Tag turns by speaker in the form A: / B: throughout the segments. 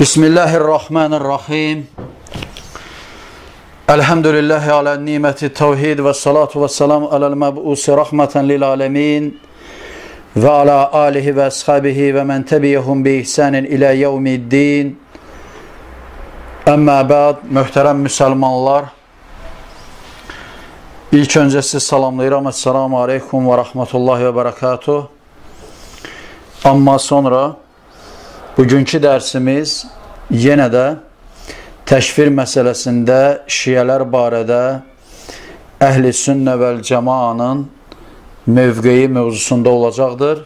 A: Bismillahirrahmanirrahim. Elhamdülillahi ala nimeti tevhid ve salatu ve selamu alel meb'usi rahmeten lil alemin ve ala alihi ve ashabihi ve men tebiyehum bi ihsanin ila yevmiddin. Amma ba'd, möhtərəm müsəlmanlar, ilk öncə sizi salamlayıram. Esselamu aleykum və rahmetullahi və barakatuh. Amma sonra bugünkü dərsimiz yenə də təkfir məsələsində şiyələr barədə Əhl-i Sünnə vəl Cəmaanın mövqeyi mövzusunda olacaqdır.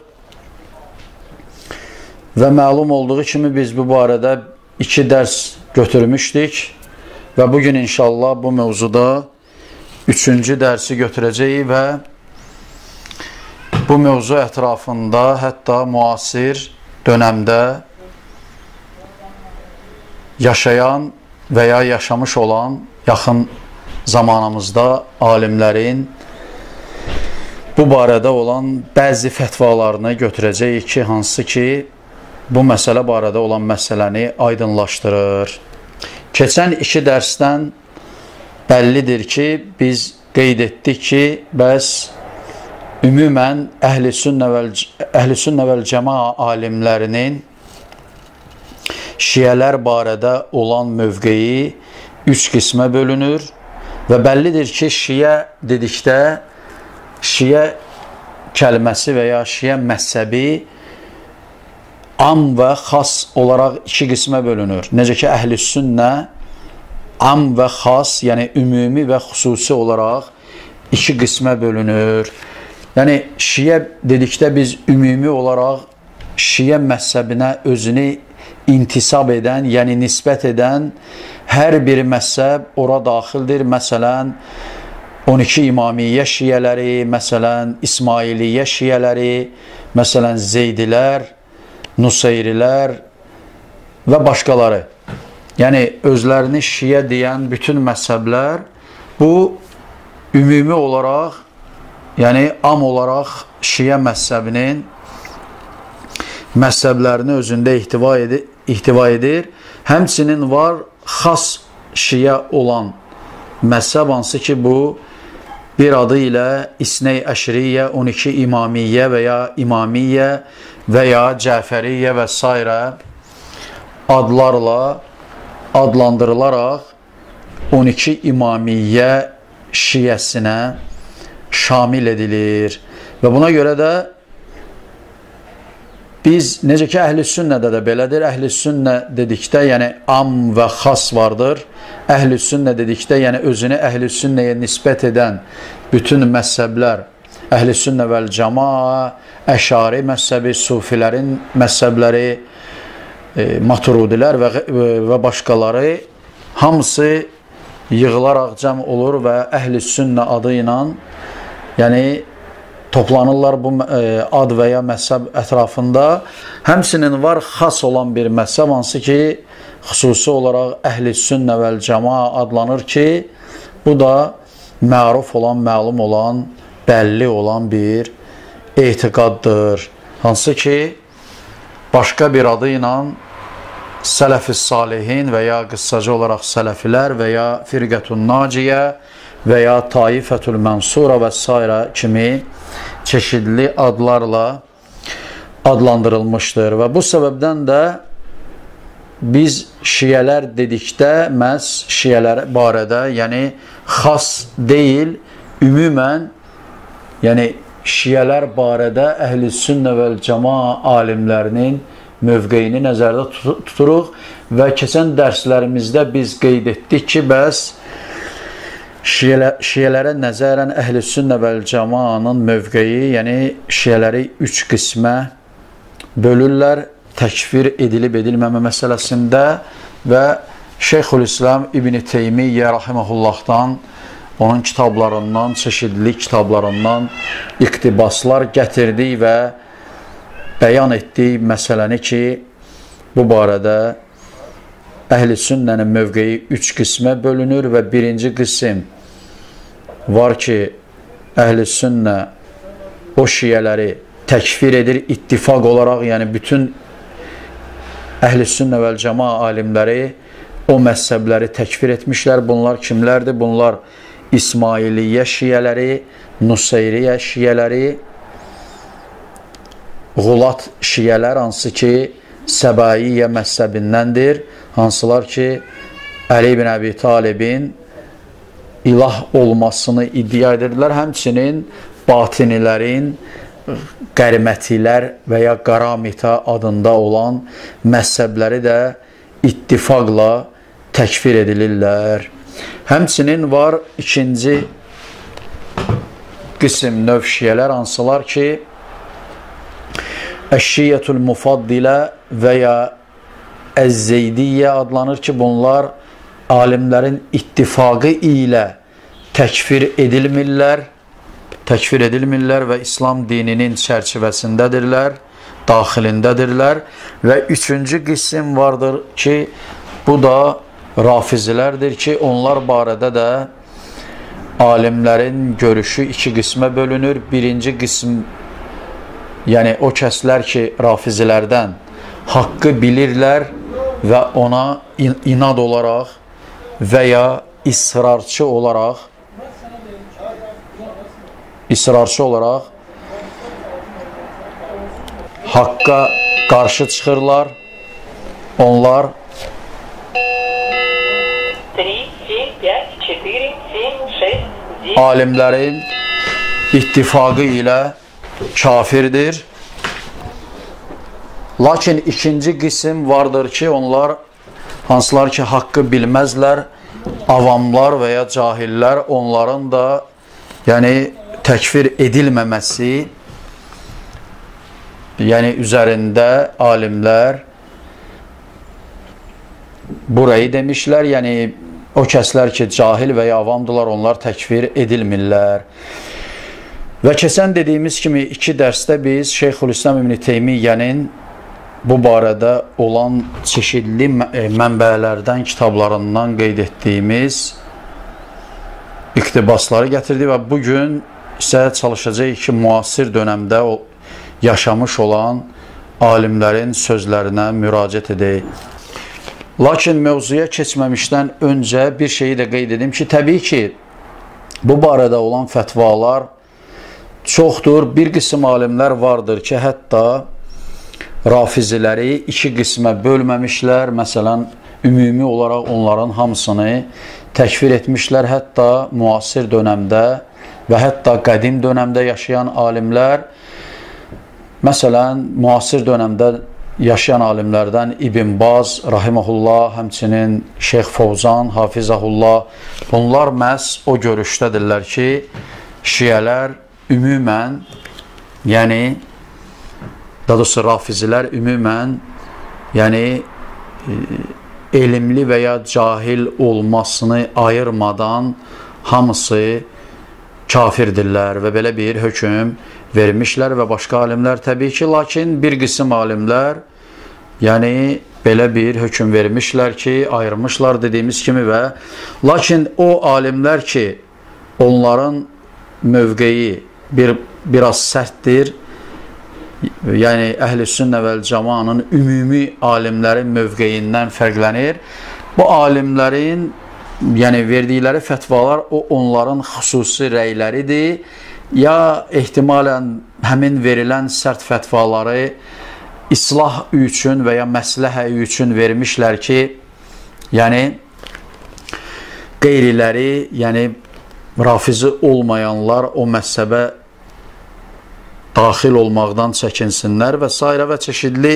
A: Və məlum olduğu kimi biz bu barədə 2 dərs götürmüşdük və bugün inşallah bu mövzuda 3-cü dərsi götürəcəyik və bu mövzu ətrafında hətta müasir dönəmdə yaşayan və ya yaşamış olan yaxın zamanımızda alimlərin bu barədə olan bəzi fətvalarını götürəcəyik ki, hansı ki, bu məsələ barədə olan məsələni aydınlaşdırır. Keçən 2 dərsdən bəllidir ki, biz qeyd etdik ki, bəs ümumən Əhl-i Sünnə vəl Cəmaa alimlərinin şiyələr barədə olan mövqeyi 3 qismə bölünür və bəllidir ki, şiyə dedikdə şiyə kəlməsi və ya şiyə məzhəbi am və xas olaraq 2 qismə bölünür. Necə ki, Əhl-i Sünnə am və xas, yəni ümumi və xüsusi olaraq 2 qismə bölünür. Yəni, şiyə dedikdə biz ümumi olaraq şiyə məzhəbinə özünü intisab edən, yəni nisbət edən hər bir məzhəb ora daxildir. Məsələn, 12 İmamiyyə şiyələri, məsələn, İsmailiyyə şiyələri, məsələn, Zeydilər, Nusayrilər və başqaları. Yəni, özlərini şiyə deyən bütün məzhəblər bu ümumi olaraq, yəni am olaraq şiyə məzhəbinin məzhəblərini özündə ihtiva edir. Həmçinin var xas şiyə olan məzhəb, hansı ki, bu bir adı ilə İsney Əşriyyə, 12 İmamiyyə və ya İmamiyyə və ya Cəfəriyyə və s. adlarla adlandırılaraq 12 İmamiyyə şiyəsinə şamil edilir. Və buna görə də biz, necə ki, Əhl-i Sünnədə də belədir. Əhl-i Sünnə dedikdə, yəni am və xas vardır. Əhl-i Sünnə dedikdə, yəni özünü Əhl-i Sünnəyə nisbət edən bütün məzhəblər, Əhl-i Sünnə vəl Cəmaa, Əşari məzhəbi, Sufilərin məzhəbləri, Maturudilər və başqaları hamısı yığılaraq cəm olur və Əhl-i Sünnə adı ilə, yəni toplanırlar bu ad və ya məzhəb ətrafında. Həmçinin var xas olan bir məzhəb, hansı ki, xüsusi olaraq Əhl-i Sünnə vəl Cəmaa adlanır ki, bu da məruf olan, məlum olan, bəlli olan bir etiqaddır. Hansı ki, başqa bir adı ilə Sələf-i Salihin və ya qıssaca olaraq Sələfilər və ya Firqətun Naciyə və ya Taifətül Mənsura və s. kimi çeşidli adlarla adlandırılmışdır. Və bu səbəbdən də biz şiyələr dedikdə məhz şiyələr barədə, yəni xas deyil, ümumən, yəni şiyələr barədə Əhl-i Sünnə vəl Cəmaa alimlərinin mövqeyini nəzərdə tuturuq və keçən dərslərimizdə biz qeyd etdik ki, bəs şiyələrə nəzərən Əhl-i Sünnə vəl Cəmaanın mövqeyi, yəni şiyələri 3 qismə bölürlər təkfir edilib-edilməmə məsələsində və Şeyxülislam İbn-i Teymiyyə rahiməhullahdan, onun kitablarından, çeşidli kitablarından iqtibaslar gətirdik və bəyan etdik məsələni ki, bu barədə Əhl-i Sünnənin mövqeyi 3 qismə bölünür və birinci qism var ki, Əhl-i Sünnə o şiyələri təkfir edir ittifaq olaraq, yəni bütün Əhl-i-Sünnə vəl-Cəma alimləri o məzhəbləri təkfir etmişlər. Bunlar kimlərdir? Bunlar İsmailiyyə şiyələri, Nuseyriyyə şiyələri, Qulat şiyələr, hansı ki Səbaiyyə məzhəbindəndir, hansılar ki Əli ibn Əbi Talibin ilah olmasını iddia edirlər. Həmçinin batinilərin qərmətilər və ya qaramita adında olan məzhəbləri də ittifaqla təkfir edilirlər. Həmçinin var ikinci qism növ şiyələr, hansılar ki Əşşiyyətul Mufaddilə və ya Əz-Zeydiyyə adlanır ki, bunlar alimlərin ittifaqı ilə təkfir edilmirlər və İslam dininin çərçivəsindədirlər, daxilindədirlər. Və üçüncü qism vardır ki, bu da rafizilərdir ki, onlar barədə də alimlərin görüşü iki qismə bölünür. Birinci qism, yəni o kəslər ki, rafizilərdən haqqı bilirlər və ona inad olaraq və ya israrçı olaraq haqqa qarşı çıxırlar. Onlar alimlərin ittifaqı ilə kafirdir. Lakin ikinci qism vardır ki, onlar hansılar ki haqqı bilməzlər, avamlar və ya cahillər, onların da yəni təkfir edilməməsi, yəni üzərində alimlər burayı demişlər, yəni o kəslər ki cahil və ya avamdılar, onlar təkfir edilmirlər. Və keçən dediyimiz kimi iki dərsdə biz Şeyxülislam İbn Teymiyyənin bu barədə olan çeşidli mənbələrdən, kitablarından qeyd etdiyimiz iqtibasları gətirdik və bugün isə çalışacağıq ki, müasir dönəmdə yaşamış olan alimlərin sözlərinə müraciət edək. Lakin mövzuya keçməmişdən öncə bir şeyi də qeyd edim ki, təbii ki, bu barədə olan fətvalar çoxdur. Bir qism alimlər vardır ki, hətta rafiziləri iki qismə bölməmişlər. Məsələn, ümumi olaraq onların hamısını təkfir etmişlər. Hətta müasir dönəmdə və hətta qədim dönəmdə yaşayan alimlər, məsələn, müasir dönəmdə yaşayan alimlərdən İbn Baz, rahiməhullah, həmçinin Şeyx Fovzan, hafizəhullah, bunlar məhz o görüşdədirlər ki, şiyələr ümumən, yəni daha doğrusu rafizilər ümumən, yəni elmli və ya cahil olmasını ayırmadan hamısı kafirdirlər və belə bir hökm vermişlər və başqa alimlər təbii ki, lakin bir qism alimlər yəni belə bir hökm vermişlər ki, ayırmışlar dediyimiz kimi və lakin o alimlər ki, onların mövqeyi biraz sərtdir, yəni Əhl-i-Sünnə vəl-Cəmanın ümumi alimlərin mövqeyindən fərqlənir. Bu alimlərin yəni verdikləri fətvalar onların xüsusi rəyləridir, ya ehtimalən həmin verilən sərt fətvaları islah üçün və ya məsləhə üçün vermişlər ki, yəni qeyriləri, yəni rafizi olmayanlar o məzhəbə daxil olmaqdan çəkinsinlər və s. və çeşidli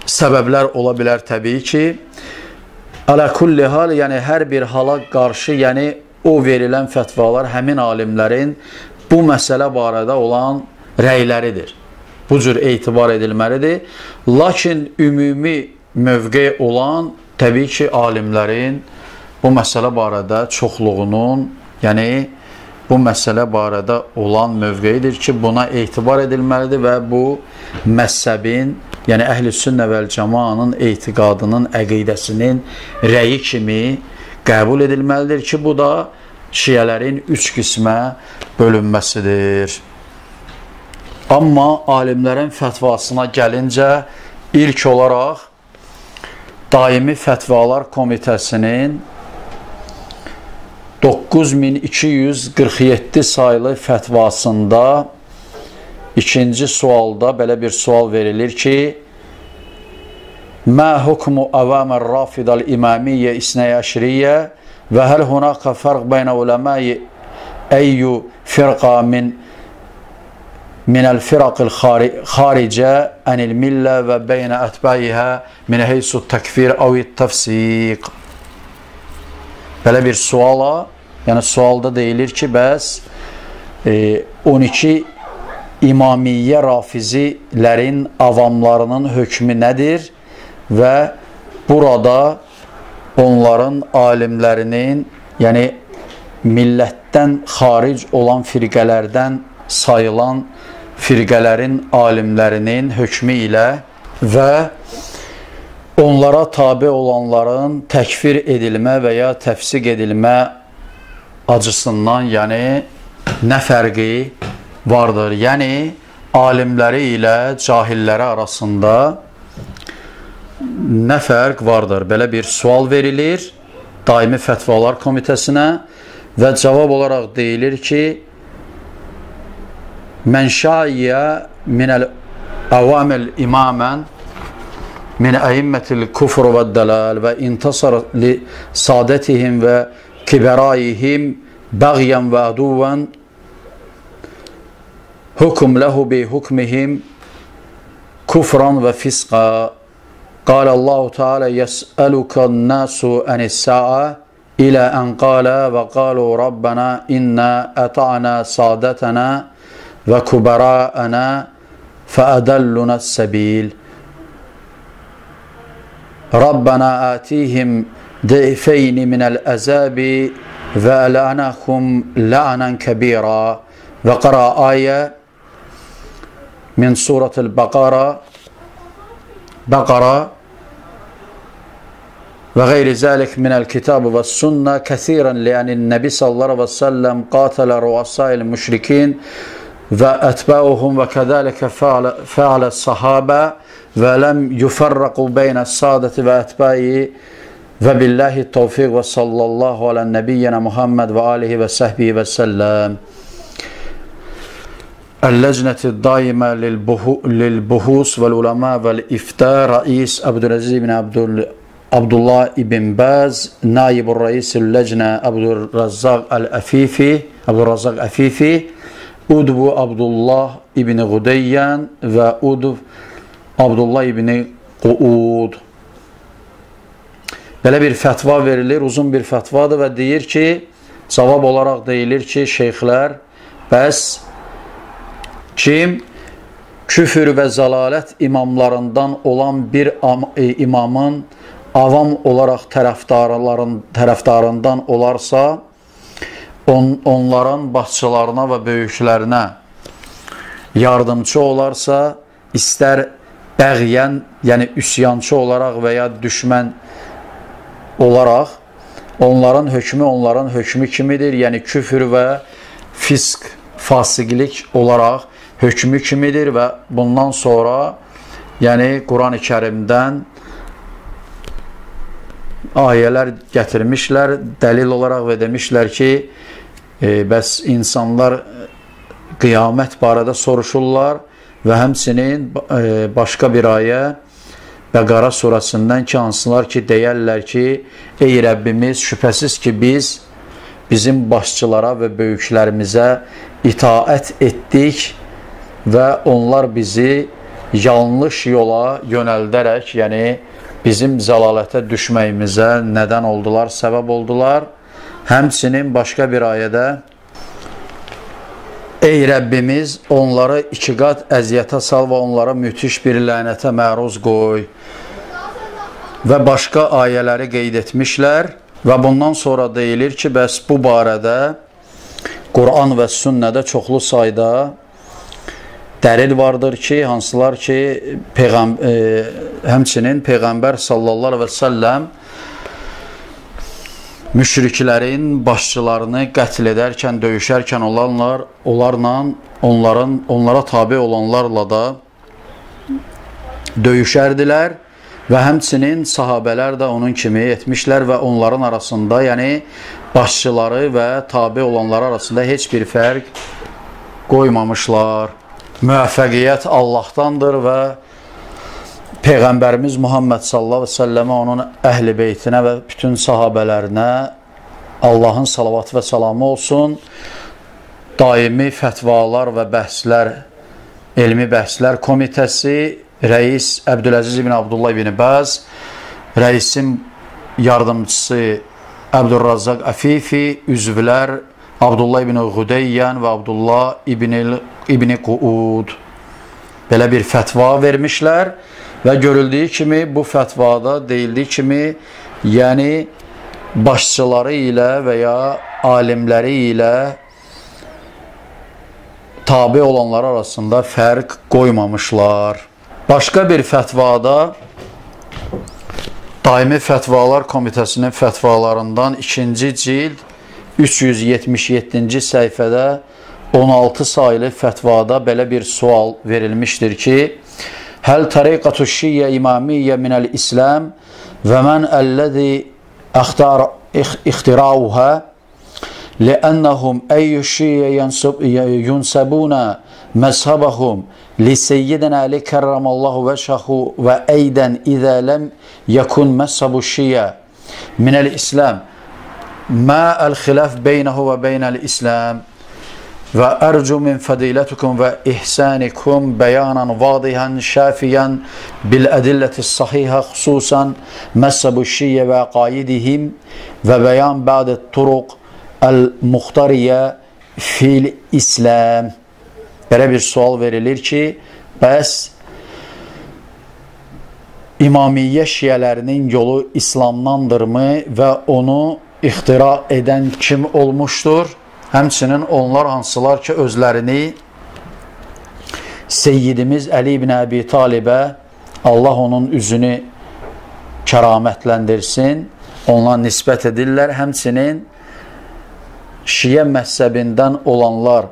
A: səbəblər ola bilər təbii ki. Alə kulli hal, yəni hər bir hala qarşı, yəni o verilən fətvalar həmin alimlərin bu məsələ barədə olan rəyləridir. Bu cür etibar edilməlidir. Lakin ümumi mövqe olan təbii ki, alimlərin bu məsələ barədə çoxluğunun, yəni bu məsələ barədə olan mövqeyidir ki, buna etibar edilməlidir və bu məzhəbin, yəni Əhl-i-Sünnə vəl-Cəmanın etiqadının, əqidəsinin rəyi kimi qəbul edilməlidir ki, bu da şiyələrin üç qismə bölünməsidir. Amma alimlərin fətvasına gəlincə, ilk olaraq Daimi Fətvalar Komitəsinin 9247 sayılı fətvasında ikinci sualda belə bir sual verilir ki, Mə hukmu avamər rafidəl imamiyyə isnəyə-əşriyyə və həl hunaqə fərq beynə uləməyi əyyü firqa minəl firaqil xaricə ənil millə və beynə ətbəyihə minə heysud təkfir əvit təfsiq. Belə bir suala, yəni sualda deyilir ki, bəs 12 imamiyyə rafizilərin avamlarının hökmü nədir və burada onların alimlərinin, yəni millətdən xaric olan firqələrdən sayılan firqələrin alimlərinin hökmü ilə və onlara tabi olanların təkfir edilmə və ya təfsiq edilmə acısından, yəni nə fərqi vardır? Yəni alimləri ilə cahilləri arasında nə fərq vardır? Belə bir sual verilir Daimi Fətvalar Komitəsinə və cavab olaraq deyilir ki, Mən şaiyə minəl əvamil imamən min əimmətil kufr və dəlal və intasar li sadətihim və kiberayihim bəğyən və əduvən hukum ləhu bi hukmihim kufran və fisqa. Qal Allahu Teala yəs'əlukən nəsu ənis-sə'a ilə ən qalə və qalu Rabbana inna əta'na sadətənə və kubera'ana fəədəllunəs səbil. Rabbana atihim ضعفين من العذاب وألعنهم لعنا كبيرا. وقرأ آية من سورة البقرة وغير ذلك من الكتاب والسنة كثيرا لأن النبي صلى الله عليه وسلم قاتل رؤساء المشركين وأتباعهم وكذلك فعل الصحابة ولم يفرقوا بين السادة وأتباعه وبالله التوفيق وصلى الله على نبينا محمد وآله وصحبه وسلم. اللجنة الدائمة للبحوث والعلماء والإفتاء رئيس عبدالعزيز بن عبد الله بن باز، نائب الرئيس اللجنة عبد الرزاق العفيفي، عضو عبد الله بن غديان وعضو عبد الله بن قعود. Belə bir fətva verilir, uzun bir fətvadır və deyir ki, cavab olaraq deyilir ki, şeyxlər, bəs kim küfür və zəlalət imamlarından olan bir imamın avam olaraq tərəfdarından olarsa, onların başçılarına və böyüklərinə yardımcı olarsa, istər bəğyən, yəni üsyançı olaraq və ya düşmən olaraq, onların hökmü kimidir? Yəni küfür və fisk, fasiqlik olaraq hökmü kimidir və bundan sonra yəni Quran-ı Kərimdən ayələr gətirmişlər, dəlil olaraq və demişlər ki, bəs insanlar qiyamət barədə soruşurlar və həmçinin başqa bir ayə Bəqara surəsindən ki, hansılar ki, deyərlər ki, ey Rəbbimiz, şübhəsiz ki, bizim başçılara və böyüklərimizə itaət etdik və onlar bizi yanlış yola yönəldərək, yəni bizim zəlalətə düşməyimizə nədən oldular, səbəb oldular. Həmçinin başqa bir ayədə ey Rəbbimiz, onları iki qat əziyyətə sal və onlara müthiş bir lənətə məruz qoy və başqa ayələri qeyd etmişlər və bundan sonra deyilir ki, bəs bu barədə Quran və sünnədə çoxlu sayda dəlil vardır ki, hansılar ki, həmçinin Peyğəmbər sallallahu aleyhi və səlləm müşriklərin başçılarını qətl edərkən, döyüşərkən onlara tabi olanlarla da döyüşərdilər və həmçinin sahabələr də onun kimi etmişlər və onların arasında, yəni başçıları və tabi olanlar arasında heç bir fərq qoymamışlar. Müvəffəqiyyət Allahdandır və Peyğəmbərimiz Muhammed sallallahu əleyhi və səlləmə, onun əhl-i beytinə və bütün sahabələrinə Allahın salavatı və salamı olsun. Daimi fətvalar və bəhslər, elmi bəhslər komitəsi, rəis Əbdüləziz ibn Abdullah ibn Bəz, rəisin yardımcısı Əbdülrazzaq Əfifi, üzvlər Abdullah ibn Qudeyyan və Abdullah ibn Quud belə bir fətva vermişlər və görüldüyü kimi bu fətvada deyildiyi kimi, yəni başçıları ilə və ya alimləri ilə tabi olanlar arasında fərq qoymamışlar. Başqa bir fətvada Daimi Fətvalar Komitəsinin fətvalarından 2-ci cild 377-ci səhifədə 16 sayılı fətvada belə bir sual verilmişdir ki, Həl tariqatu şiyyə imamiyyə minəl İslam və mən əlləzi ixtirauhə لأنهم أي شيء ينسبون مذهبهم لسيدنا علي كرم الله وجهه وأيضا إذا لم يكن مذهب الشيعة من الإسلام ما الخلاف بينه وبين الإسلام وأرجو من فضيلتكم وإحسانكم بيانا واضحا شافيا بالأدلة الصحيحة خصوصا مذهب الشيعة وعقائدهم وبيان بعض الطرق Əl-Muxtariyə fil-İslam. Belə bir sual verilir ki, bəs İmamiyyə şiyələrinin yolu İslamdandırmı və onu ixtira edən kim olmuşdur? Həmçinin onlar hansılar ki, özlərini Seyyidimiz Əli ibn Əbi Talibə, Allah onun üzünü kəramətləndirsin, ondan nisbət edirlər. Həmçinin Şiə məhzəbindən olanlar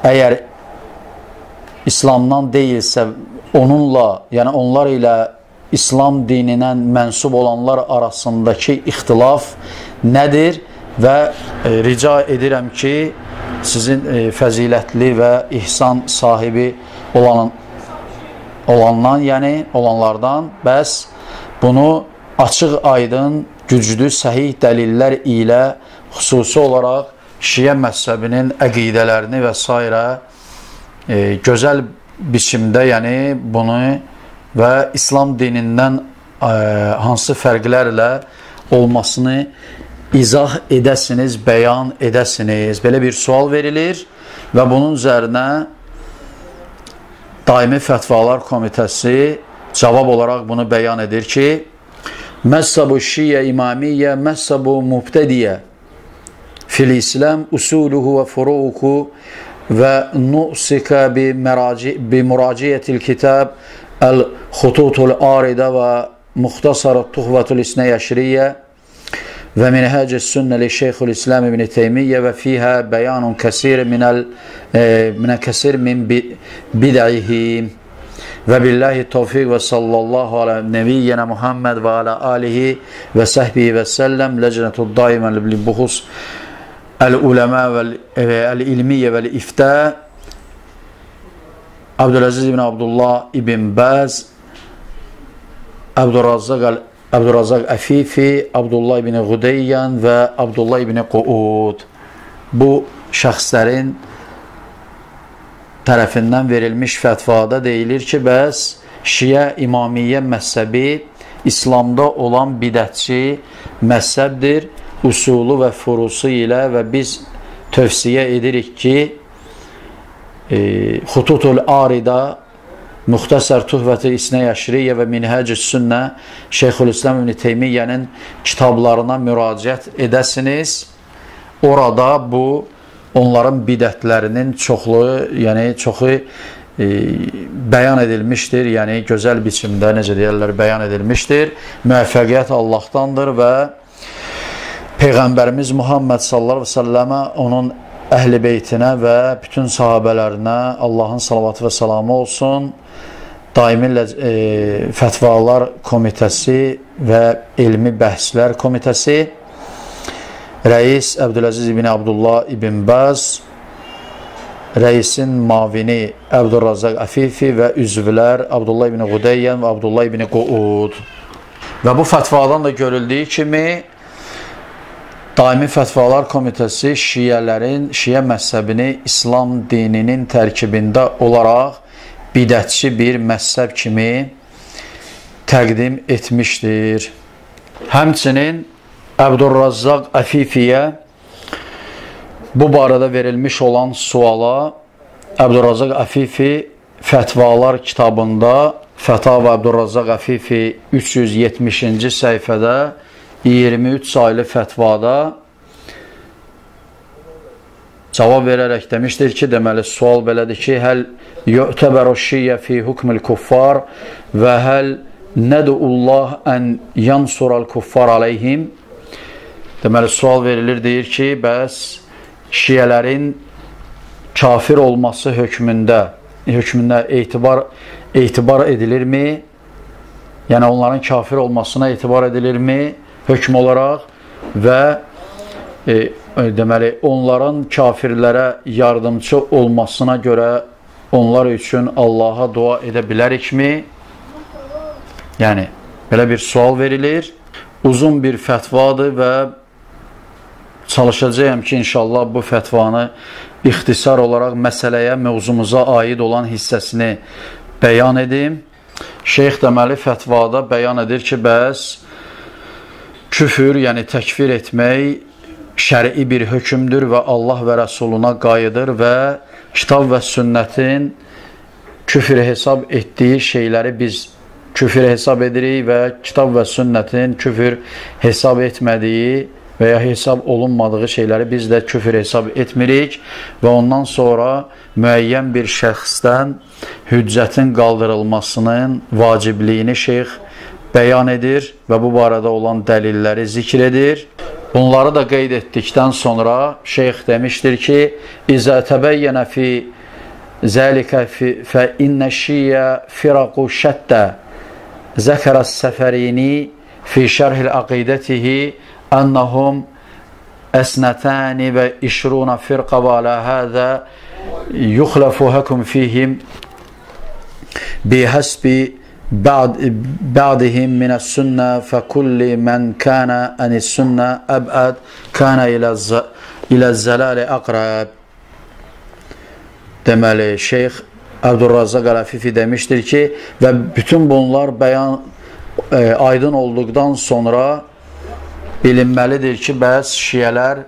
A: əgər İslamdan deyilsə, onunla, yəni onlar ilə İslam dininə mənsub olanlar arasındakı ixtilaf nədir? Və rica edirəm ki, sizin fəzilətli və ihsan sahibi olandan, yəni olanlardan, bəs bunu açıq, aydın, güclü, səhih dəlillər ilə xüsusi olaraq Şiə məzhəbinin əqidələrini və s. Gözəl biçimdə, yəni bunu və İslam dinindən hansı fərqlərlə olmasını izah edəsiniz, bəyan edəsiniz. Belə bir sual verilir və bunun üzərinə Daimi Fətvalar Komitəsi cavab olaraq bunu bəyan edir ki, Məzhəb-ı Şiyə İmamiyyə məzhəb-ı mübtədiyyə fil-İslam usuluhu və furuuhu və nusika bi muraciyyətil kitab el-xututul aridə və muxtasarı tuhvatul isnəyəşriyyə və minhəcəs sünnə li Şeyxul İslam ibn Teymiyyə və fiyhə bəyanun kəsir min bid'ihim və billahi tevfiq və sallallahu ala nebiyyənə Muhammed və ala alihi və səhbihi və səlləm ləcnətud daimən li-buhus el-uləmə və-el-ilmiyyə və-l-iftə Abdüləziz ibn Abdullah ibn Bəz, Əbdülrazzaq Əfifi, Abdullah ibn Qudeyyan və Abdullah ibn Quud. Bu şəxslərin tərəfindən verilmiş fətvada deyilir ki, bəs Şiə İmamiyyə məzhəbi İslamda olan bidətçi məzhəbdir, usulu və furusu ilə və biz tövsiyə edirik ki, Xututul Arida, Muxtasar Tuhvəti İsnəyəşriyyə və Minhəcüs Sünnə Şeyxülislam ibn Teymiyyənin kitablarına müraciət edəsiniz. Orada bu onların bidətlərinin çoxluğu, yəni çoxu bəyan edilmişdir, yəni gözəl biçimdə, necə deyərlər, bəyan edilmişdir. Müvəffəqiyyət Allahdandır və Peyğəmbərimiz Muhammed sallallahu əleyhi və səlləmə, onun əhl-i beytinə və bütün sahabələrinə Allahın salavatı və salamı olsun. Daimi Fətvalar Komitəsi və Elmi Bəhslər Komitəsi, rəis Əbdüləziz ibn Abdullah ibn Baz, rəisin mavini Əbdülrazzaq Əfifi və üzvlər Abdullah ibn Qudeyyən və Abdullah ibn Quud. Və bu fətvadan da görüldüyü kimi Daimi Fətvalar Komitəsi Şiə məzhəbini İslam dininin tərkibində olaraq bidətçi bir məzhəb kimi təqdim etmişdir. Həmçinin Əbdülrazzaq Əfifiyə bu barədə verilmiş olan suala Əbdülrazzaq Əfifi Fətvalar kitabında Fətava Əbdülrazzaq Əfifi 370-ci səhifədə 23 saylı fətvada cavab verərək demişdir ki, deməli sual belədir ki, həl yu'təbəru şiyyə fi hukmil kuffar və həl nədu'ullah ən yansural kuffar aleyhim. Deməli sual verilir, deyir ki, bəs şiyələrin kafir olması hökmündə etibar edilirmi? Yəni onların kafir olmasına etibar edilirmi hökm olaraq və deməli onların kafirlərə yardımcı olmasına görə onlar üçün Allaha dua edə bilərikmi? Yəni belə bir sual verilir. Uzun bir fətvadır və çalışacağım ki, inşallah bu fətvanı ixtisar olaraq məsələyə, mövzumuza aid olan hissəsini bəyan edim. Şeyx deməli fətvada bəyan edir ki, bəs küfür, yəni təkfir etmək şəri bir hökmdür və Allah və Rəsuluna qayıdır və kitab və sünnətin küfür hesab etdiyi şeyləri biz küfür hesab edirik və kitab və sünnətin küfür hesab etmədiyi və ya hesab olunmadığı şeyləri biz də küfür hesab etmirik və ondan sonra müəyyən bir şəxsdən hüccətin qaldırılmasının vacibliyini şeyx bəyan edir və bu barədə olan dəlilləri zikr edir. Bunları da qeyd etdikdən sonra şeyx demişdir ki, İzə təbəyyənə fi zəlikə fə innə şiyyə firaqu şəddə zəkərəs səfərini fi şərhil əqidətihi ənəhum əsnətəni və işruna firqa və alə həzə yuxləfu həkum fihim bihəsbi ba'dihim minəs sünnə fəkulli mən kənə ənis sünnə əbəd kənə ilə zələli əqrəb. Deməli, Şeyx Əbdülrazzaq Əfifi demişdir ki, və bütün bunlar aydın olduqdan sonra bilinməlidir ki, bəs şiyələr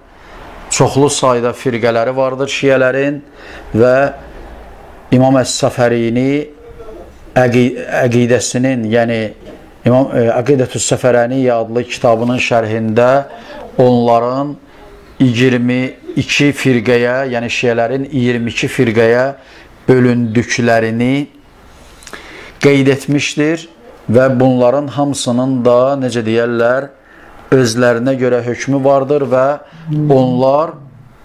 A: çoxlu sayda firqələri vardır şiyələrin və İmam Əs-Səfərini əqidəsinin, yəni Əqidətüs Səfərəniyyə adlı kitabının şərhində onların 22 firqəyə, yəni şiyələrin 22 firqəyə bölündüklərini qeyd etmişdir və bunların hamısının da, necə deyərlər, özlərinə görə hökmü vardır və onlar,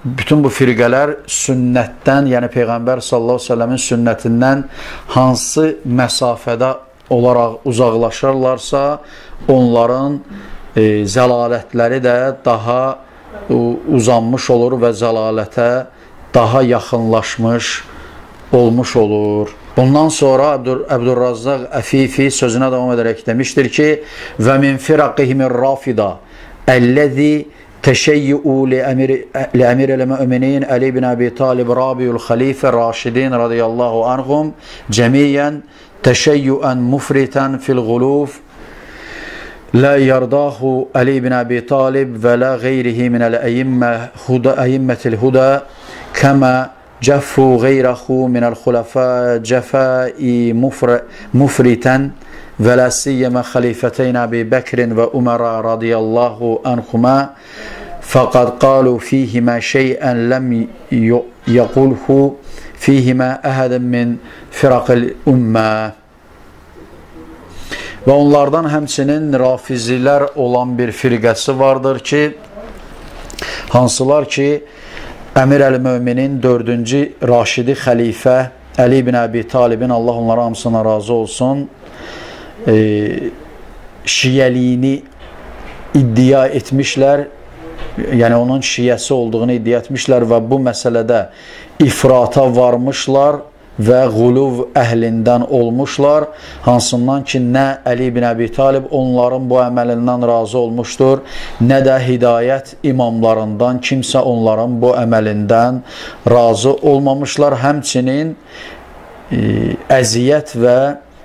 A: bütün bu firqələr sünnətdən, yəni Peyğəmbər sallallahu əleyhi və səlləmin sünnətindən hansı məsafədə olaraq uzaqlaşırlarsa, onların zəlalətləri də daha uzanmış olur və zəlalətə daha yaxınlaşmış olmuş olur. Bundan sonra Əbdülrazzaq Əfifi sözünə davam edərək demişdir ki, və min firaqihimir rafida əlləzi təşəyyü'u li-əmir el-mü'minin Əli ibn Əbi Talib Rabiul Xəlifə Raşidin radiyallahu anhum cəmiyyən təşəyyüən mufritən fil-ğuluf la yardahu Əli ibn Əbi Talib və la qeyrihi minəl-əyyimmətil huda kəmə cəffu qeyrahu minəl-xulafə cəfai mufritən və la siyyəmə xəlifəteyn Əbi Bəkrin və Umara radiyallahu anhuma fəqad qalu fihimə şeyən ləm yəqulhu fihimə əhədən min firaqil ümmə. Və onlardan həmçinin rafizilər olan bir firqəsi vardır ki, hansılar ki, Əmir əl-Möminin 4-cü Raşidi xəlifə Əli ibn Əbi Talibin, Allah onlara hamısına razı olsun, şiyəliyini iddia etmişlər, yəni onun şiyəsi olduğunu iddia etmişlər və bu məsələdə ifrata varmışlar və quluv əhlindən olmuşlar, hansından ki, nə Əli ibn Əbi Talib onların bu əməlindən razı olmuşdur, nə də hidayət imamlarından kimsə onların bu əməlindən razı olmamışlar. Həmçinin əziyyət və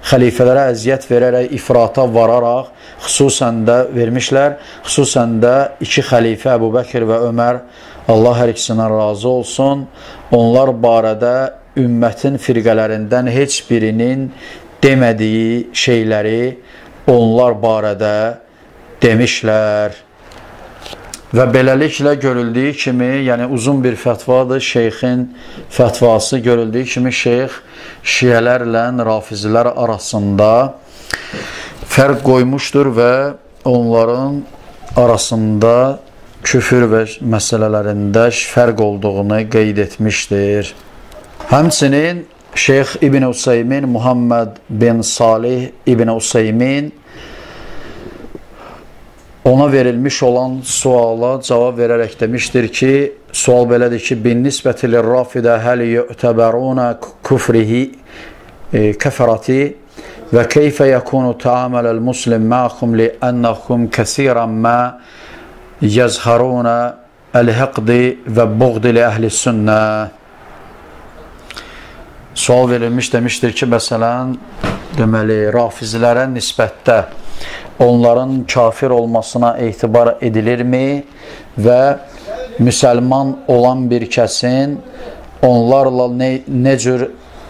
A: xəlifələrə əziyyət verərək, ifrata vararaq, xüsusən də vermişlər, xüsusən də iki xəlifə Əbu Bəkir və Ömər, Allah hər ikisindən razı olsun, onlar barədə ümmətin firqələrindən heç birinin demədiyi şeyləri onlar barədə demişlər. Və beləliklə görüldüyü kimi, yəni uzun bir fətvadır, şeyxin fətvası görüldüyü kimi, şeyx şiyələrlə rafizilər arasında fərq qoymuşdur və onların arasında küfür və məsələlərində fərq olduğunu qeyd etmişdir. Həmçinin Şeyx İbn Useymin, Muhammed bin Salih İbn Useymin ona verilmiş olan suala cavab verərək demişdir ki, sual belədir ki, bin nisbəti lirrafidə həl yu'təbəruna küfrihi kəfərati və keyfə yəkunu təamələl muslim məxum liənnəhum kəsirən mə yəzhəruna əl-həqdi və buğdi li əhli sünnə. Sual verilmiş, demişdir ki, məsələn, deməli, rafizlərə nisbətdə onların kafir olmasına etibar edilirmi və müsəlman olan bir kəsin onlarla nə cür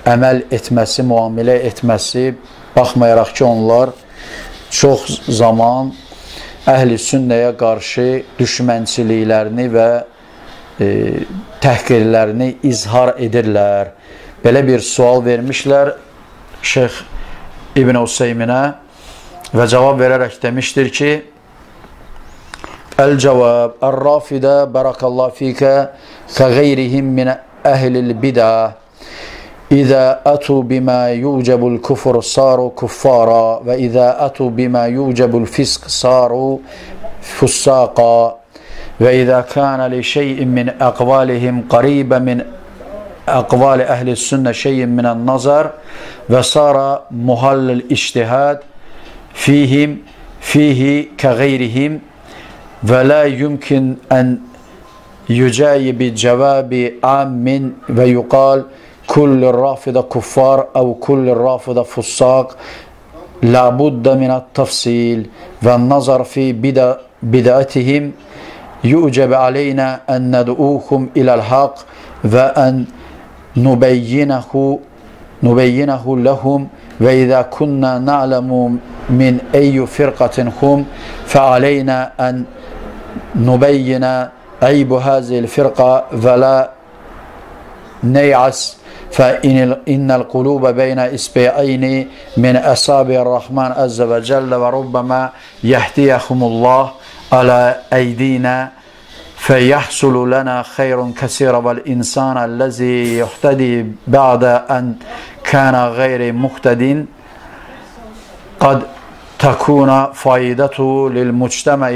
A: əməl etməsi, müamilə etməsi, baxmayaraq ki, onlar çox zaman əhl-i sünnəyə qarşı düşmənçiliklərini və təhqirlərini izhar edirlər. Belə bir sual vermişlər Şeyx İbn Useyminə və cavab verərək demişdir ki, Əl-cavab, Ər-rafidə bərakallahu fikə kəğeyrihim min əhlil bidə İzə ətu bimə yucəbul küfr saru kuffara və izə ətu bimə yucəbul fisq saru fussaqa və izə kənə li şeyin min əqvalihim qaribə min أقوال أهل السنة شيء من النظر وصار محل الاجتهاد فيه كغيرهم ولا يمكن أن يجايب بجواب عام ويقال كل الرافضة كفار أو كل الرافضة فساق لابد من التفصيل والنظر في بدعتهم يؤجب علينا أن ندعوهم إلى الحق وأن نبينه لهم وإذا كنا نعلم من أي فرقة هم فعلينا أن نبين عيب هذه الفرقة ولا نيعس فإن القلوب بين إصبعين من أصابع الرحمن عز وجل وربما يهديهم الله على أيدينا فيحصل لنا خير كثير والإنسان الذي يهتدي بعد أن كان غير مهتد قد تكون فائدته للمجتمع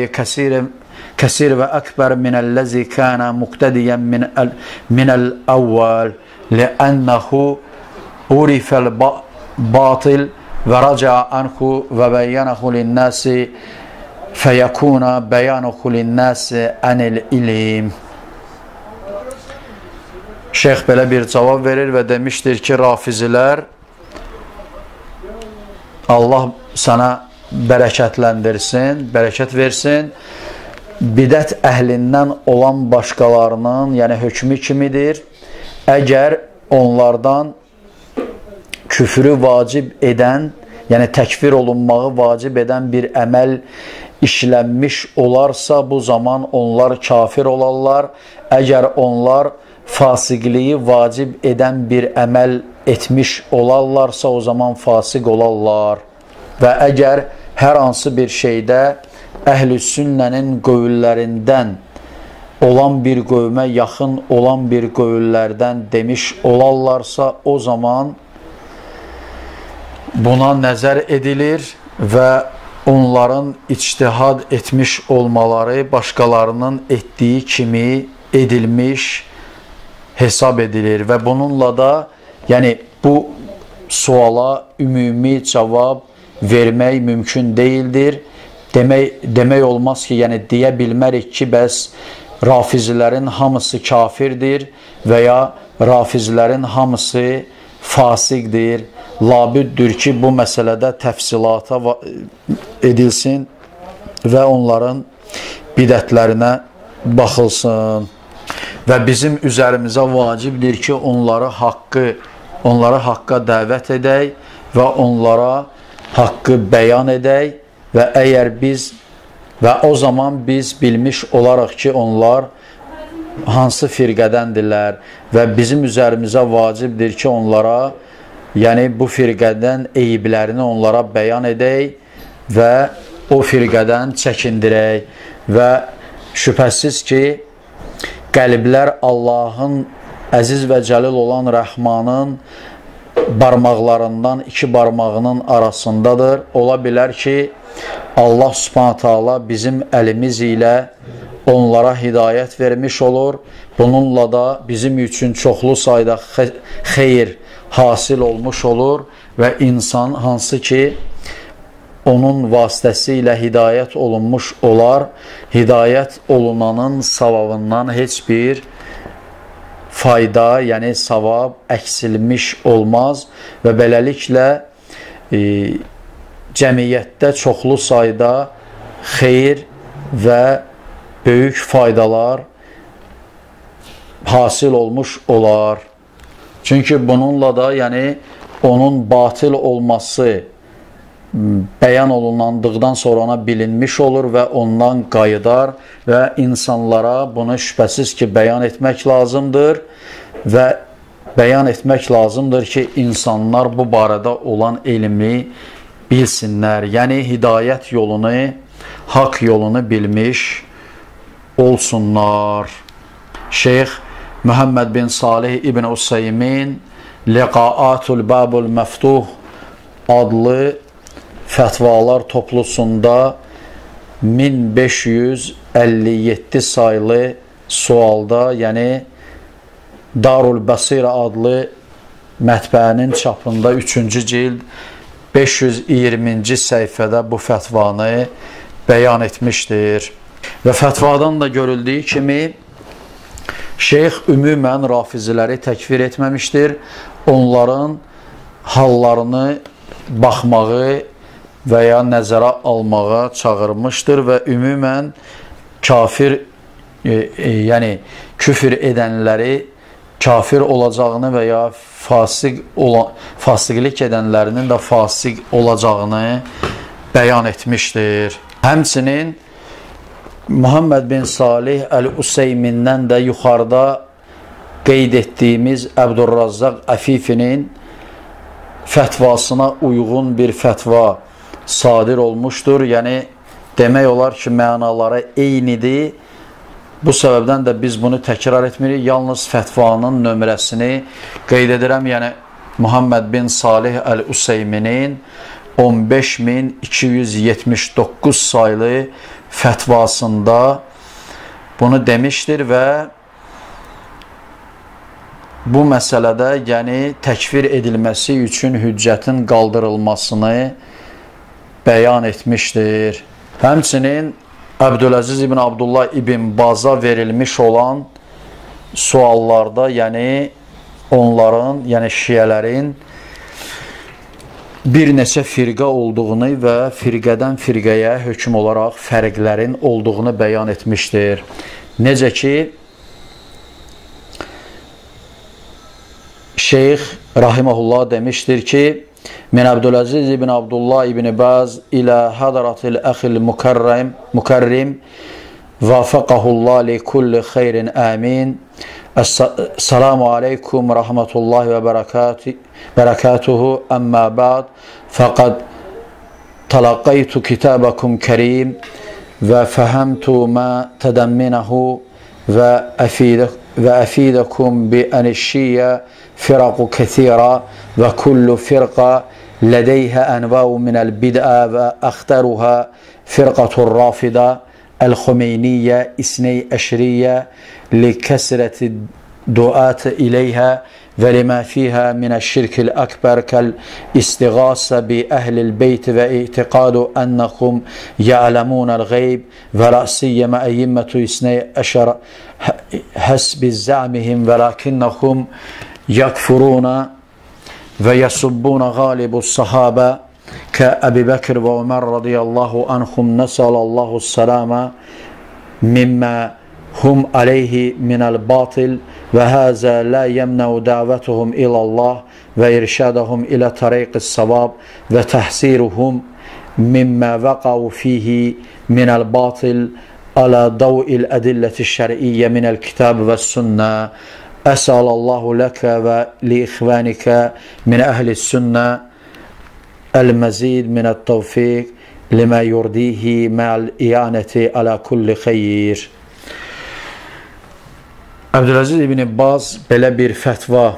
A: كثير وأكبر من الذي كان مقتديا من الأول لأنه عرف الباطل ورجع عنه وبينه للناس فَيَكُونَ بَيَانُهُ لِلنَّاسِ عَنِ الْإِلِيمِ. Şeyx belə bir cavab verir və demişdir ki, rafizilər, Allah sənə bərəkətləndirsin, bərəkət versin, bidət əhlindən olan başqalarının, yəni hökmü kimidir, əgər onlardan küfrü vacib edən, yəni təkfir olunmağı vacib edən bir əməl işlənmiş olarsa, bu zaman onlar kafir olarlar. Əgər onlar fasiqliyi vacib edən bir əməl etmiş olarlarsa, o zaman fasiq olarlar. Və əgər hər hansı bir şeydə əhl-i sünnənin qövüllərindən olan bir qövmə yaxın olan bir qövüllərdən demiş olarlarsa, o zaman buna nəzər edilir və onların ictihad etmiş olmaları başqalarının etdiyi kimi edilmiş hesab edilir və bununla da yəni bu suala ümumi cavab vermək mümkün deyildir. Demək olmaz ki, yəni deyə bilmərik ki, bəs rafizilərin hamısı kafirdir və ya rafizilərin hamısı fasiqdir. Labüddür ki, bu məsələdə təfsilata edilsin və onların bidətlərinə baxılsın. Və bizim üzərimizə vacibdir ki, onları haqqa dəvət edək və onlara haqqı bəyan edək və əgər biz və o zaman biz bilmiş olaraq ki, onlar hansı firqədəndirlər və bizim üzərimizə vacibdir ki, onlara, yəni bu firqədən eyiblərini onlara bəyan edək və o firqədən çəkindirək və şübhəsiz ki, qəlblər Allahın əziz və cəlil olan Rəhmanın barmaqlarından iki barmağının arasındadır. Ola bilər ki, Allah Subhanahu taala bizim əlimiz ilə onlara hidayət vermiş olur. Bununla da bizim üçün çoxlu sayda xeyir hasil olmuş olur və insan hansı ki, onun vasitəsilə hidayət olunmuş olar, hidayət olunanın savabından heç bir fayda, yəni savab əksilmiş olmaz və beləliklə cəmiyyətdə çoxlu sayda xeyir və böyük faydalar hasil olmuş olar. Çünki bununla da yəni onun batil olması bəyan olunandıqdan sonra ona bilinmiş olur və ondan qayıdar və insanlara bunu şübhəsiz ki, bəyan etmək lazımdır və bəyan etmək lazımdır ki, insanlar bu barədə olan elmi bilsinlər. Yəni, hidayət yolunu, haqq yolunu bilmiş olsunlar. Şeyx Muhammed bin Salih İbn Useymin Liqaatul Babul Məftuh adlı fətvalar toplusunda 1557 saylı sualda, yəni Darul Basira adlı mətbəənin çapında 3-cü cild 520-ci səhifədə bu fətvanı bəyan etmişdir. Və fətvadan da görüldüyü kimi şeyx ümumən rafiziləri təkfir etməmişdir. Onların hallarını baxmağı və ya nəzərə almağa çağırmışdır və ümumən kafir, yəni küfür edənləri kafir olacağını və ya fasiqlik edənlərinin də fasiq olacağını bəyan etmişdir. Həmçinin Muhammed bin Salih Əl-Useymindən də yuxarıda qeyd etdiyimiz Əbdurrazzaq Əfifinin fətvasına uyğun bir fətva sadir olmuşdur. Yəni, demək olar ki, mənaları eynidir. Bu səbəbdən də biz bunu təkrar etmirik. Yalnız fətvanın nömrəsini qeyd edirəm. Yəni, Muhammed bin Salih Əl-Useyminin 15279 saylı fətvasında bunu demişdir və bu məsələdə, yəni təkfir edilməsi üçün hüccətin qaldırılmasını bəyan etmişdir. Həmçinin Əbdüləziz ibn Abdullah ibn Baza verilmiş olan suallarda, yəni onların, yəni şiyələrin bir neçə firqə olduğunu və firqədən firqəyə hökm olaraq fərqlərin olduğunu bəyan etmişdir. Necə ki, Şeyx Rahiməhullah demişdir ki, Min Abdüləziz ibn Abdullah ibn Baz ilə hadaratil əxil mükerrim vafəqəhullah li kulli xeyrin əmin. Esselamu aleykum rahmetullahi və bərəkatuhu əmmə ba'd fəqad talaqqaytu kitabakum kərim və fəhəmtu mə tədəmminəhu وأفيدكم بأن الشيعة فرق كثيرة وكل فرقة لديها أنواع من البدعة وأخطرها فرقة الرافضة الخمينية إثني عشرية لكثرة الدعاة إليها ولما فيها من الشرك الأكبر كالاستغاثة بأهل البيت واعتقاد أنهم يعلمون الغيب ولا سيما أئمة اثني عشر حسب زعمهم ولكنهم يكفرون ويسبون غالب الصحابة كأبي بكر وعمر رضي الله عنهم نسأل الله السلامة مما هم عليه من الباطل وهذا لا يمنع دعوتهم إلى الله وإرشادهم إلى طريق الصواب وتحذيرهم مما وقعوا فيه من الباطل على ضوء الأدلة الشرعية من الكتاب والسنة أسأل الله لك ولإخوانك من أهل السنة المزيد من التوفيق لما يرضيه مع الإعانة على كل خير. Əbdüləziz İbn Baz belə bir fətva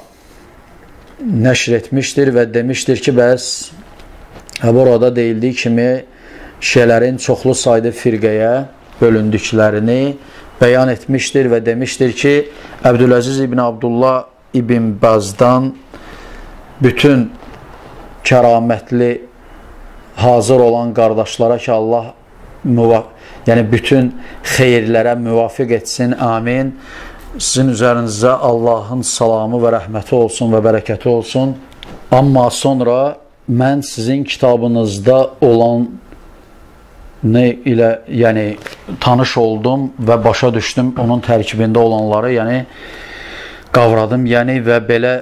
A: nəşr etmişdir və demişdir ki, bəs burada deyildiyi kimi şiələrin çoxlu sayda firqəyə bölündüklərini bəyan etmişdir və demişdir ki, Əbdüləziz İbn Abdullah İbn Bazdan bütün kəramətli hazır olan qardaşlara ki, Allah yəni bütün xeyirlərə müvafiq etsin, amin. Sizin üzərinizə Allahın salamı və rəhməti olsun və bərəkəti olsun. Amma sonra mən sizin kitabınızda olan ilə yəni tanış oldum və başa düşdüm, onun tərkibində olanları yəni qavradım, yəni və belə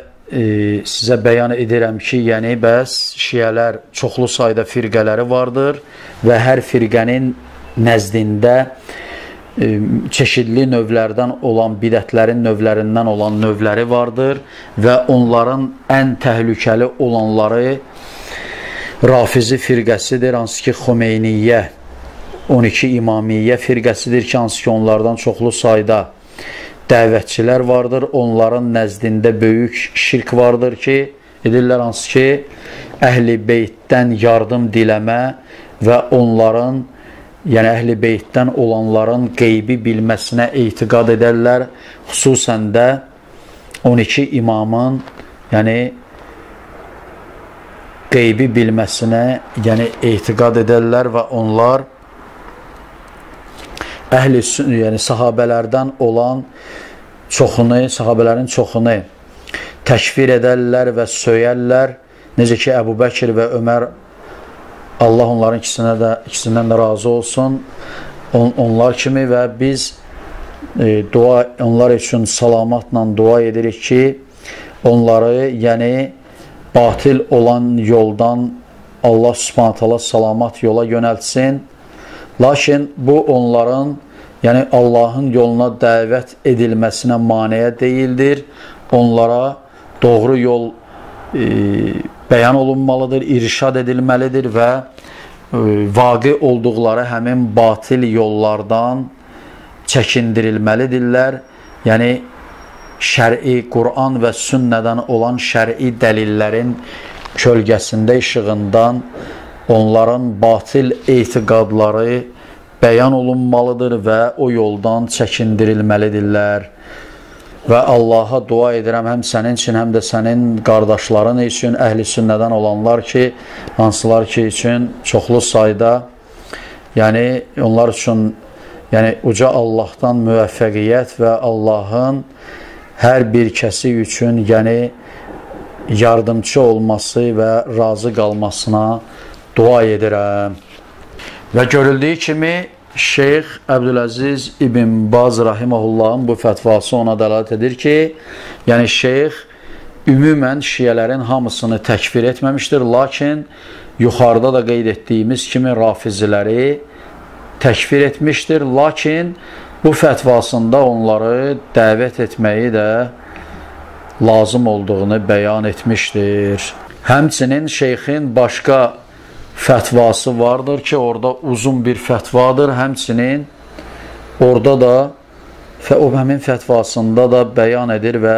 A: sizə bəyan edirəm ki, yəni bəs şiələr çoxlu sayda firqələri vardır və hər firqənin nəzdində çeşidli növlərdən olan bidətlərin növlərindən olan növləri vardır və onların ən təhlükəli olanları Rafizi firqəsidir, hansı ki Xomeyniyyə 12 İmamiyyə firqəsidir ki, hansı ki onlardan çoxlu sayda dəvətçilər vardır, onların nəzdində böyük şirk vardır ki, edirlər, hansı ki Əhl-i Beytdən yardım diləmə və onların yəni Əhl-i Beytdən olanların qeybi bilməsinə etiqad edərlər. Xüsusən də 12 imamın yəni qeybi bilməsinə yəni etiqad edərlər və onlar yəni sahabələrdən olan çoxunu, sahabələrin çoxunu təkfir edərlər və söyərlər. Necə ki Əbu Bəkir və Ömər, Allah onların ikisindən də razı olsun, onlar kimi və biz onlar üçün salamatla dua edirik ki, onları yəni batil olan yoldan Allah Subhanahu taala salamat yola yönəltsin. Lakin bu onların yəni Allahın yoluna dəvət edilməsinə maneə deyildir. Onlara doğru yol bəyan olunmalıdır, irşad edilməlidir və vaqi olduqları həmin batil yollardan çəkindirilməlidirlər. Yəni, şəri, Quran və sünnədən olan şəri dəlillərin kölgəsində, işığından onların batil etiqadları bəyan olunmalıdır və o yoldan çəkindirilməlidirlər. Və Allaha dua edirəm həm sənin üçün, həm də sənin qardaşların üçün, əhl-i sünnədən olanlar ki, hansılar ki üçün çoxlu sayda, yəni onlar üçün yəni uca Allahdan müvəffəqiyyət və Allahın hər bir kəsi üçün yəni yardımcı olması və razı qalmasına dua edirəm. Və görüldüyü kimi Şeyx Əbdüləziz İbn Baz rahimehullahın bu fətvası ona dəlalət edir ki, yəni şeyx ümumən şiələrin hamısını təkfir etməmişdir, lakin yuxarıda da qeyd etdiyimiz kimi rafiziləri təkfir etmişdir, lakin bu fətvasında onları dəvət etməyi də lazım olduğunu bəyan etmişdir. Həmçinin şeyxin başqa fətvası vardır ki, orada uzun bir fətvadır. Həmçinin orada da və o həmin fətvasında da bəyan edir və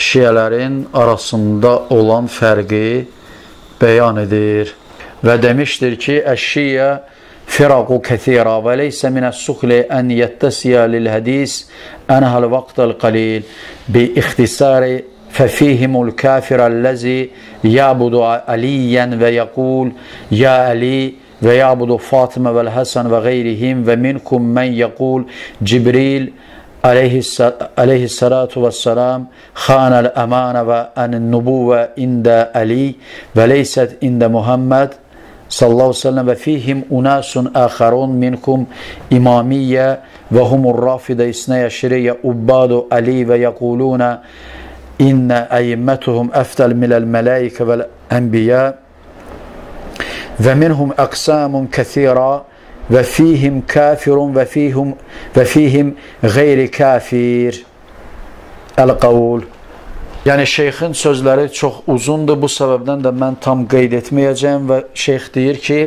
A: şiələrin arasında olan fərqi bəyan edir. Və demişdir ki, əşşiyyə firaqu kəthira və leysə minəs-suxli ən yəttəsiyə lil-hədis ənəhəl vaqtəl qalil bi ixtisari fəfihimul kafirəl-ləzi yəbudu aliyyən və yəqul ya Ali və yəbudu Fatimə vəl-Həsən və qeyrihim və minkum mən yəqul Cibril aleyhissalatu vesselam xanəl əmanə və ən-nubuvə ində Ali və leysət ində Muhammed sallallahu aleyhi ve sellem və fihim unasun əxərun minkum imamiyyə və humur rafidə isnəyə şiriyyə ubbadu Ali və yəquluna innə əyyimmətuhum əftəl miləl mələikə vəl ənbiyyə və minhum əqsamun kəthira və fihim kafirun və fihim qeyri kafir əl-qavul. Yəni, şeyxin sözləri çox uzundur, bu səbəbdən də mən tam qeyd etməyəcəm və şeyx deyir ki,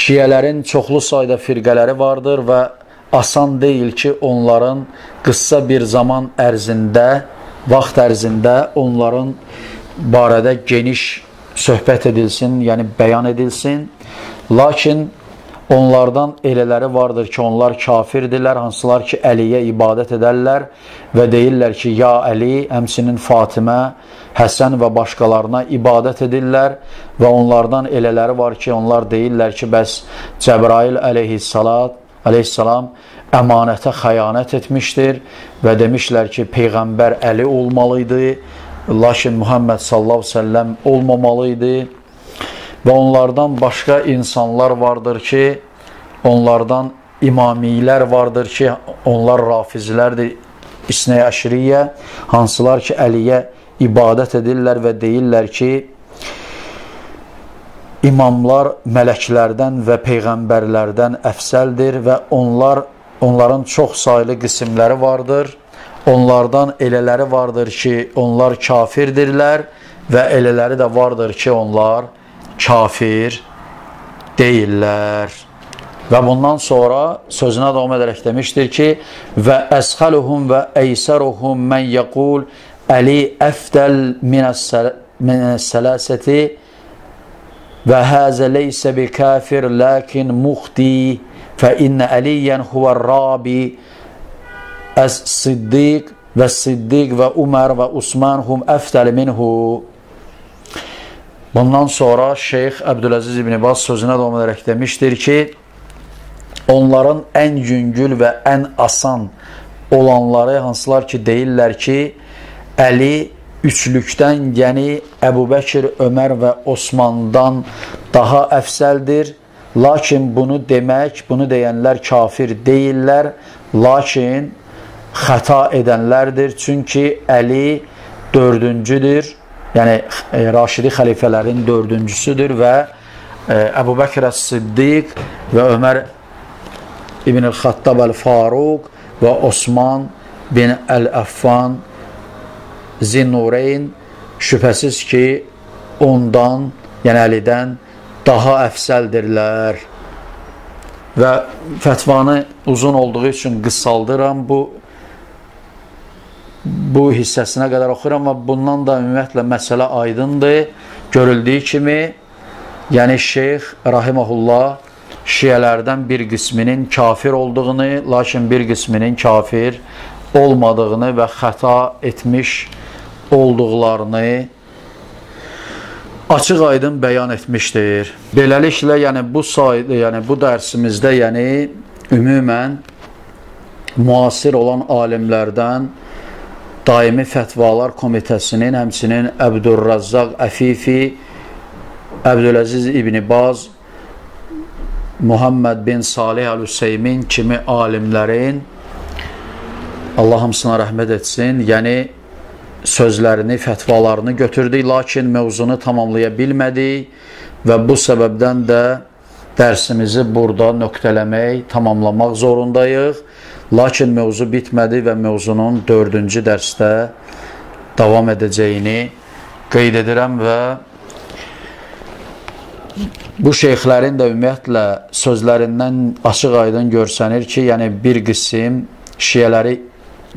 A: şiyələrin çoxlu sayda firqələri vardır və asan deyil ki, onların qısa bir zaman ərzində, vaxt ərzində onların barədə geniş söhbət edilsin, yəni bəyan edilsin. Lakin onlardan elələri vardır ki, onlar kafirdirlər, hansılar ki, Əliyə ibadət edərlər və deyirlər ki, ya Əli, həmsinin Fatimə, Həsən və başqalarına ibadət edirlər və onlardan elələri var ki, onlar deyirlər ki, bəs Cəbrail əleyhissalam əmanətə xəyanət etmişdir və demişlər ki, Peyğəmbər Əli olmalıydı, lakin Muhammed sallallahu aleyhi ve sellem olmamalıydı. Və onlardan başqa insanlar vardır ki, onlardan imamilər vardır ki, onlar rafizlərdir, İsnə-i Əşriyyə, hansılar ki, Əliyə ibadət edirlər və deyirlər ki, imamlar mələklərdən və peyğəmbərlərdən əfsəldir və onların çox saylı qismləri vardır. Onlardan elələri vardır ki, onlar kafirdirlər və elələri də vardır ki, onlar kafir deyirlər. Və bundan sonra sözünə davam edərək demişdir ki, və əsxəluhum və əysəruhum mən yəqul Əli əfdəl minəs-sələsəti və həzə leysə bi kafir lakin muxti fə innə Əliyyən huvər-rabi əs-siddiq və Umar və Osman hum əfdəl minhu. Bundan sonra Şeyx Əbdüləziz ibn Baz sözünə davam edərək demişdir ki, onların ən yüngül və ən asan olanları hansılar ki, deyirlər ki, Əli üçlükdən, yəni Əbu Bəkir, Ömər və Osmandan daha əfsəldir. Lakin bunu demək, bunu deyənlər kafir deyirlər, lakin xəta edənlərdir. Çünki Əli dördüncüdür, yəni Raşidi xəlifələrin dördüncüsüdür və Əbu Bəkir Əs-Siddiq və Ömər ibn el-Xattab el-Faruq və Osman bin el-Əffan Zinnureyn şübhəsiz ki, ondan, yəni Əlidən daha əfsəldirlər. Və fətvanı uzun olduğu üçün qısaldıram, bu hissəsinə qədər oxuram və bundan da ümumiyyətlə məsələ aydındır. Görüldüyü kimi, yəni Şeyx Rahiməhullah şiyələrdən bir qisminin kafir olduğunu, lakin bir qisminin kafir olmadığını və xəta etmiş olduqlarını açıq aydın bəyan etmişdir. Beləliklə, yəni bu dərsimizdə, yəni ümumən müasir olan alimlərdən Daimi Fətvalar Komitəsinin, həmçinin Əbdülrəzzaq Əfifi, Əbdüləziz İbn Baz, Muhammed bin Salih Əl-Hüseymin kimi alimlərin, Allah hamısına rəhmət etsin, yəni sözlərini, fətvalarını götürdük, lakin mövzunu tamamlaya bilmədik və bu səbəbdən də dərsimizi burada nöqtələmək, tamamlamaq zorundayıq. Lakin mövzu bitmədi və mövzunun 4-cü dərsdə davam edəcəyini qeyd edirəm və bu şeyxlərin də ümumiyyətlə sözlərindən açıq aydın görsənir ki, yəni bir qism şiyələri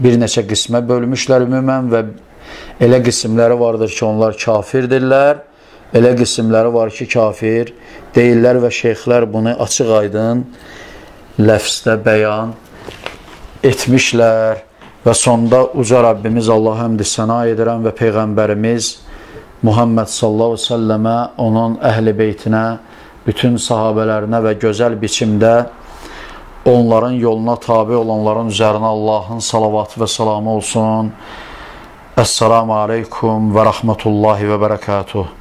A: bir neçə qismə bölmüşlər ümumən və elə qismləri vardır ki, onlar kafirdirlər, elə qismləri var ki, kafir deyirlər və şeyxlər bunu açıq-aydın ləfzdə bəyan etmişlər. Və sonda uca Rabbimiz Allah həmd səna edirəm və Peyğəmbərimiz Muhammed sallallahu aleyhi ve sellemə, onun əhl-i beytinə, bütün sahabələrinə və gözəl biçimdə onların yoluna tabi olanların üzərinə Allahın salavatı və salamı olsun. Esselamu aleykum və rəhmətullahi və bərəkatuhu.